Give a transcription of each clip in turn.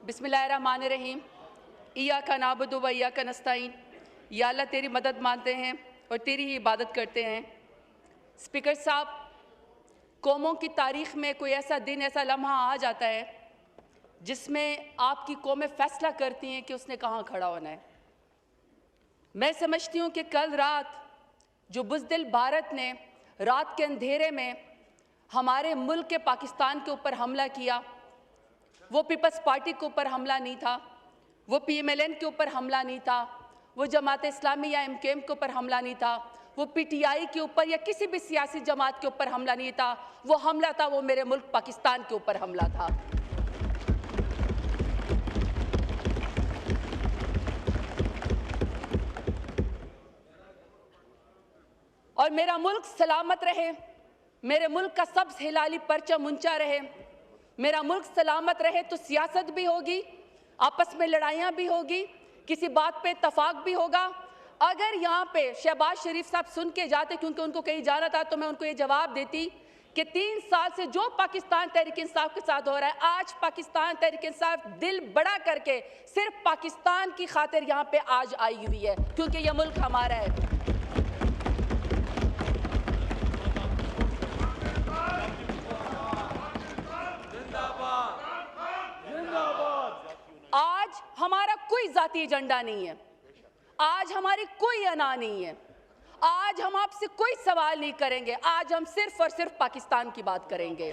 बिस्मिल्लाहिर्रहमानिर्रहीम। इय्याका नअबुदु व इय्याका नस्तईन। या अल्लाह तेरी मदद मांगते हैं और तेरी ही इबादत करते हैं। स्पीकर साहब, कौमों की तारीख़ में कोई ऐसा दिन, ऐसा लम्हा आ जाता है जिसमें आपकी कौमें फ़ैसला करती हैं कि उसने कहाँ खड़ा होना है। मैं समझती हूँ कि कल रात जो बुज़दिल भारत ने रात के अंधेरे में हमारे मुल्क के पाकिस्तान के ऊपर हमला किया, वो पीपल्स पार्टी के ऊपर हमला नहीं था, वो PMLN के ऊपर हमला नहीं था, वो जमात इस्लामी या MKM के ऊपर हमला नहीं था, वो PTI के ऊपर या किसी भी सियासी जमात के ऊपर हमला नहीं था। वो हमला था, वो मेरे मुल्क पाकिस्तान के ऊपर हमला था। और मेरा मुल्क सलामत रहे, मेरे मुल्क का सब्ज़ हिलाली परचम ऊंचा रहे। मेरा मुल्क सलामत रहे तो सियासत भी होगी, आपस में लड़ाइयाँ भी होगी, किसी बात पे इत्तफाक भी होगा। अगर यहाँ पे शहबाज शरीफ साहब सुन के जाते, क्योंकि उनको कहीं जाना था, तो मैं उनको ये जवाब देती कि 3 साल से जो पाकिस्तान तहरीक इंसाफ के साथ हो रहा है, आज पाकिस्तान तहरीक इंसाफ दिल बड़ा करके सिर्फ पाकिस्तान की खातिर यहाँ पे आज आई हुई है, क्योंकि यह मुल्क हमारा है। आज हमारा कोई जाती एजेंडा नहीं है, आज हमारी कोई अना नहीं है, आज हम आपसे कोई सवाल नहीं करेंगे, आज हम सिर्फ और सिर्फ पाकिस्तान की बात करेंगे।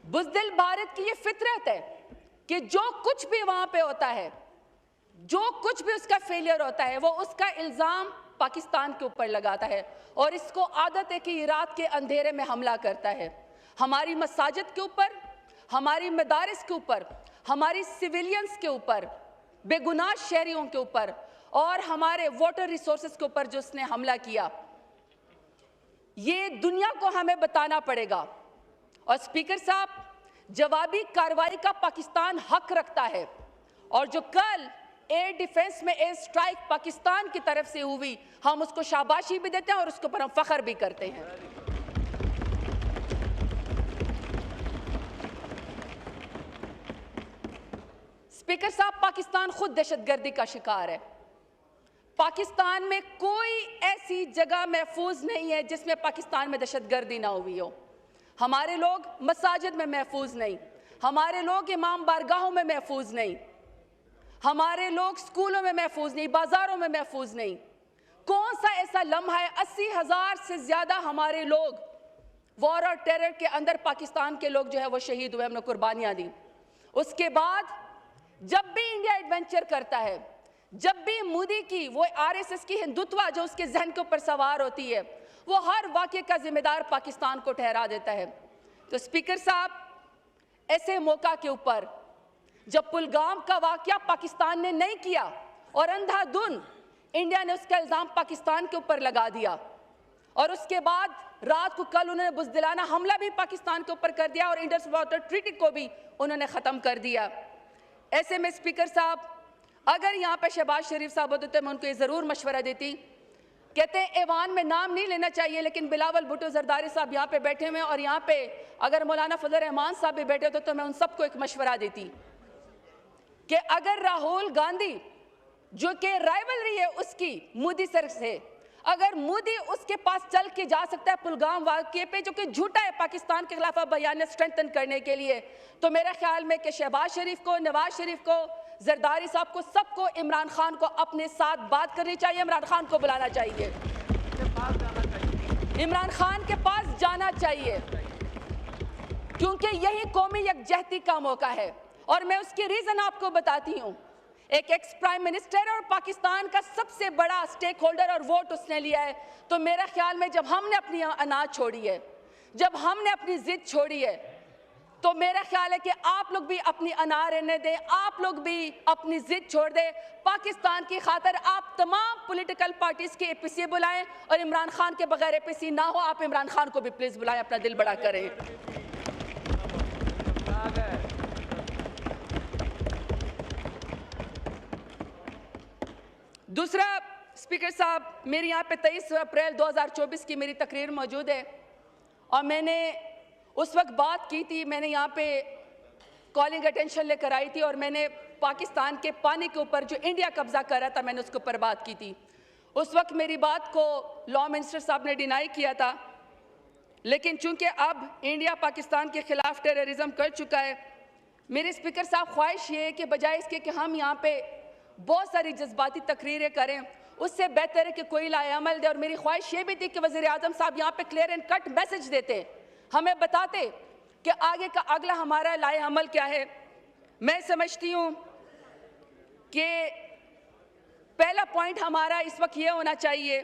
बुज़दिल भारत की ये फितरत है कि जो कुछ भी वहां पे होता है, जो कुछ भी उसका फेलियर होता है, वो उसका इल्ज़ाम पाकिस्तान के ऊपर लगाता है और इसको आदत है कि ये रात के अंधेरे में हमला करता है। हमारी मसाजिद के ऊपर, हमारी मदारिस के ऊपर, हमारी सिविलियंस के ऊपर, बेगुनाह शहरियों के ऊपर और हमारे वाटर रिसोर्सेज के ऊपर जो उसने हमला किया, ये दुनिया को हमें बताना पड़ेगा। और स्पीकर साहब, जवाबी कार्रवाई का पाकिस्तान हक रखता है और जो कल एयर डिफेंस में एयर स्ट्राइक पाकिस्तान की तरफ से हुई, हम उसको शाबाशी भी देते हैं और उसके ऊपर हम फख्र भी करते हैं। स्पीकर साहब, पाकिस्तान खुद दहशतगर्दी का शिकार है। पाकिस्तान में कोई ऐसी जगह महफूज नहीं है जिसमें पाकिस्तान में दहशतगर्दी ना हुई हो। हमारे लोग मसाजिद में महफूज नहीं, हमारे लोग इमाम बारगाहों में महफूज नहीं, हमारे लोग स्कूलों में महफूज नहीं, बाजारों में महफूज नहीं। कौन सा ऐसा लम्हा है? 80,000 से ज्यादा हमारे लोग वॉर और टेरर के अंदर पाकिस्तान के लोग जो है वो शहीद हुए, हमने कुर्बानियां दी। उसके बाद जब भी इंडिया एडवेंचर करता है, जब भी मोदी की वो RSS की हिंदुत्व जो उसके जहन के ऊपर सवार होती है, वो हर वाक़े का जिम्मेदार पाकिस्तान को ठहरा देता है। तो स्पीकर साहब, ऐसे मौका के ऊपर जब पुलगाम का वाक़या पाकिस्तान ने नहीं किया और अंधाधुन इंडिया ने उसका इल्ज़ाम पाकिस्तान के ऊपर लगा दिया और उसके बाद रात को कल उन्होंने बुज़दिलाना हमला भी पाकिस्तान के ऊपर कर दिया और इंडस वाटर ट्रीटी को भी उन्होंने ख़त्म कर दिया। ऐसे में स्पीकर साहब, अगर यहाँ पे शहबाज शरीफ साहब होते तो मैं उनको ये ज़रूर मशवरा देती। कहते हैं ऐवान में नाम नहीं लेना चाहिए, लेकिन बिलावल भुट्टो जरदारी साहब यहाँ पे बैठे हुए हैं और यहाँ पे अगर मौलाना फजल रहमान साहब भी बैठे होते तो मैं उन सबको एक मशवरा देती कि अगर राहुल गांधी, जो कि राइवलरी है उसकी मोदी सर से, अगर मोदी उसके पास चल के जा सकता है पुलगाम वाक़े पे जो कि झूठा है पाकिस्तान के खिलाफ बयान स्ट्रेंथन करने के लिए, तो मेरे ख्याल में कि शहबाज शरीफ को, नवाज शरीफ को, जरदारी साहब को, सबको इमरान खान को अपने साथ बात करनी चाहिए, इमरान खान को बुलाना चाहिए, इमरान खान के पास जाना चाहिए, क्योंकि यही कौमी यकजहती का मौका है। और मैं उसकी रीज़न आपको बताती हूँ। एक एक्स प्राइम मिनिस्टर और पाकिस्तान का सबसे बड़ा स्टेक होल्डर और वोट उसने लिया है, तो मेरा ख्याल में जब हमने अपनी अनाज छोड़ी है, जब हमने अपनी जिद छोड़ी है, तो मेरा ख्याल है कि आप लोग भी अपनी अना रहने दें, आप लोग भी अपनी जिद छोड़ दें। पाकिस्तान की खातिर आप तमाम पॉलिटिकल पार्टीज के APC बुलाएं और इमरान खान के बगैर APC ना हो, आप इमरान खान को भी प्लीज बुलाएं, अपना दिल बड़ा करें। दूसरा, स्पीकर साहब, मेरी यहाँ पे 23 अप्रैल 2024 की मेरी तकरीर मौजूद है और मैंने उस वक्त बात की थी, मैंने यहाँ पे कॉलिंग अटेंशन लेकर आई थी और मैंने पाकिस्तान के पानी के ऊपर जो इंडिया कब्जा कर रहा था मैंने उसके ऊपर बात की थी। उस वक्त मेरी बात को लॉ मिनिस्टर साहब ने डिनाई किया था, लेकिन चूंकि अब इंडिया पाकिस्तान के खिलाफ टेररिज्म कर चुका है, मेरे स्पीकर साहब ख्वाहिश ये है कि बजाय इसके कि हम यहाँ पे बहुत सारी जज्बाती तकरीरें करें, उससे बेहतर है कि कोई लाए अमल दे। और मेरी ख्वाहिश ये भी थी कि वज़ीर आज़म साहब यहाँ पे क्लियर एंड कट मैसेज देते, हमें बताते कि आगे का अगला हमारा लाए अमल क्या है। मैं समझती हूँ कि पहला पॉइंट हमारा इस वक्त ये होना चाहिए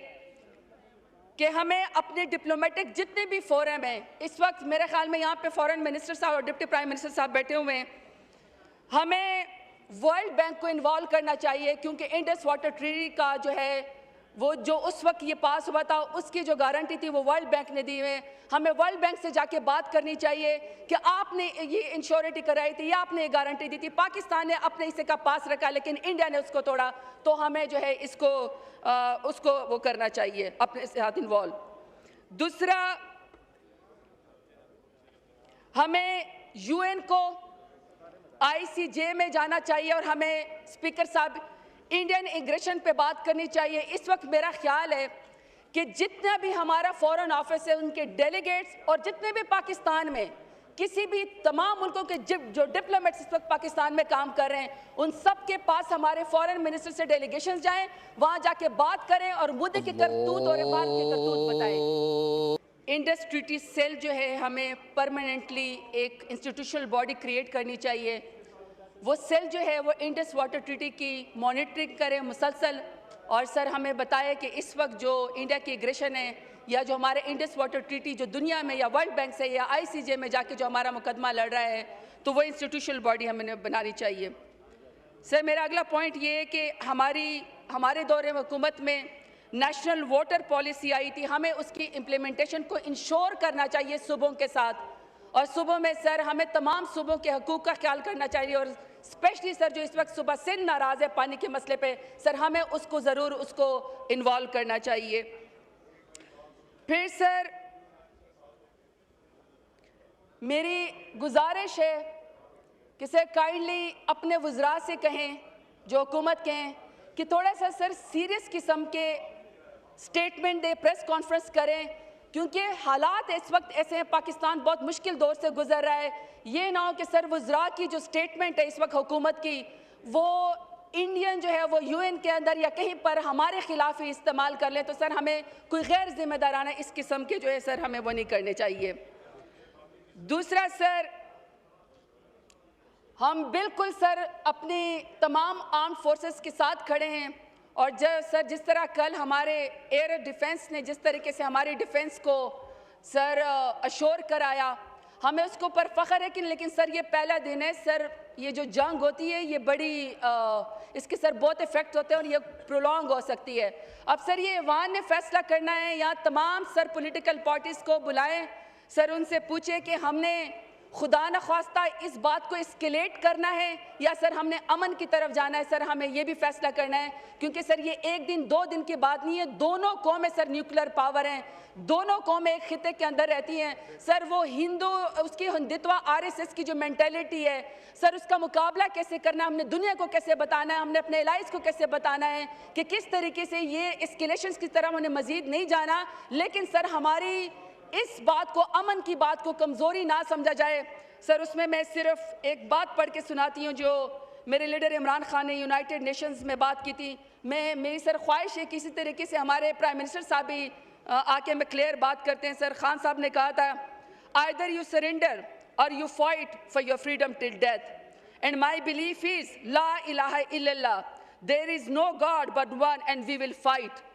कि हमें अपने डिप्लोमेटिक जितने भी फोरम हैं, इस वक्त मेरे ख्याल में यहाँ पे फॉरेन मिनिस्टर साहब और डिप्टी प्राइम मिनिस्टर साहब बैठे हुए हैं, हमें वर्ल्ड बैंक को इन्वॉल्व करना चाहिए, क्योंकि इंडस वाटर ट्रीटी का जो है वो जो उस वक्त ये पास हुआ था उसकी जो गारंटी थी वो वर्ल्ड बैंक ने दी है। हमें वर्ल्ड बैंक से जाके बात करनी चाहिए कि आपने ये इंश्योरिटी कराई थी या आपने ये गारंटी दी थी, पाकिस्तान ने अपने हिस्से का पास रखा लेकिन इंडिया ने उसको तोड़ा, तो हमें जो है इसको उसको वो करना चाहिए, अपने साथ इन्वॉल्व। दूसरा, हमें यूएन को ICJ में जाना चाहिए और हमें स्पीकर साहब इंडियन इमिग्रेशन पे बात करनी चाहिए। इस वक्त मेरा ख्याल है कि जितना भी हमारा फॉरेन ऑफिस है, उनके डेलीगेट्स और जितने भी पाकिस्तान में किसी भी तमाम मुल्कों के जो डिप्लोमेट्स इस वक्त पाकिस्तान में काम कर रहे हैं, उन सब के पास हमारे फॉरेन मिनिस्टर से डेलीगेशन जाएं, वहां जाके बात करें और मुद्दे के करतूत और बात के करतूत बताएं। इंडस ट्रीटी सेल जो है हमें परमानेंटली एक इंस्टीट्यूशनल बॉडी क्रिएट करनी चाहिए। वो सेल जो है वो इंडस वाटर ट्रीटी की मॉनिटरिंग करे मुसलसल, और सर हमें बताए कि इस वक्त जो इंडिया की एग्रेशन है या जो हमारे इंडस वाटर ट्रीटी जो दुनिया में या वर्ल्ड बैंक से या ICJ में जाके जो हमारा मुकदमा लड़ रहा है, तो वो इंस्टीट्यूशनल बॉडी हमें बनानी चाहिए। सर मेरा अगला पॉइंट ये है कि हमारे दौरे में हुकूमत में नेशनल वाटर पॉलिसी आई थी, हमें उसकी इम्प्लीमेंटेशन को इंश्योर करना चाहिए सूबों के साथ, और सूबों में सर हमें तमाम सूबों के हकूक़ का ख्याल करना चाहिए, और स्पेशली सर जो इस वक्त सुबह सिंध नाराज़ है पानी के मसले पे, सर हमें उसको ज़रूर उसको इन्वॉल्व करना चाहिए। फिर सर मेरी गुजारिश है कि सर काइंडली अपने वज़रा से कहें, जो हुकूमत के हैं, कि थोड़ा सा सर सीरियस किस्म के स्टेटमेंट दे, प्रेस कॉन्फ्रेंस करें, क्योंकि हालात इस वक्त ऐसे हैं, पाकिस्तान बहुत मुश्किल दौर से गुजर रहा है। ये ना हो कि सर वज़रा की जो स्टेटमेंट है इस वक्त हुकूमत की, वो इंडियन जो है वो UN के अंदर या कहीं पर हमारे खिलाफ ही इस्तेमाल कर लें, तो सर हमें कोई गैर जिम्मेदाराना इस किस्म के जो है सर हमें वो नहीं करने चाहिए। दूसरा सर, हम बिल्कुल सर अपनी तमाम आर्म फोर्सेस के साथ खड़े हैं, और सर जिस तरह कल हमारे एयर डिफेंस ने जिस तरीके से हमारी डिफेंस को सर अश्योर कराया, हमें उसके ऊपर फ़ख्र है कि लेकिन सर ये पहला दिन है सर, ये जो जंग होती है ये बड़ी इसके सर बहुत इफेक्ट होते हैं और ये प्रोलॉन्ग हो सकती है। अब सर ये ऐवान ने फैसला करना है, यहाँ तमाम सर पॉलिटिकल पार्टीज़ को बुलाएं, सर उनसे पूछे कि हमने खुदा न ख्वास्ता इस बात को एस्केलेट करना है या सर हमने अमन की तरफ जाना है। सर हमें ये भी फैसला करना है, क्योंकि सर ये एक दिन दो दिन की बात नहीं है, दोनों कौमें सर न्यूक्लियर पावर हैं, दोनों कौमें एक खिते के अंदर रहती हैं। सर वो हिंदू उसकी हिंदुत्व RSS की जो मेंटेलिटी है सर, उसका मुकाबला कैसे करना है, हमने दुनिया को कैसे बताना है, हमने अपने एलाइज को कैसे बताना है कि किस तरीके से ये एस्केलेशंस की तरफ उन्हें मजीद नहीं जाना, लेकिन सर हमारी इस बात को, अमन की बात को कमज़ोरी ना समझा जाए। सर उसमें मैं सिर्फ एक बात पढ़ के सुनाती हूँ जो मेरे लीडर इमरान खान ने यूनाइटेड नेशंस में बात की थी। मेरी सर ख्वाहिश है कि इसी तरीके से हमारे प्राइम मिनिस्टर साहब भी आके में क्लियर बात करते हैं। सर खान साहब ने कहा था, आइदर यू सरेंडर और you fight for your freedom till death, and my belief is ला इलाहा इल्लल्लाह, there is no god but one and we will fight.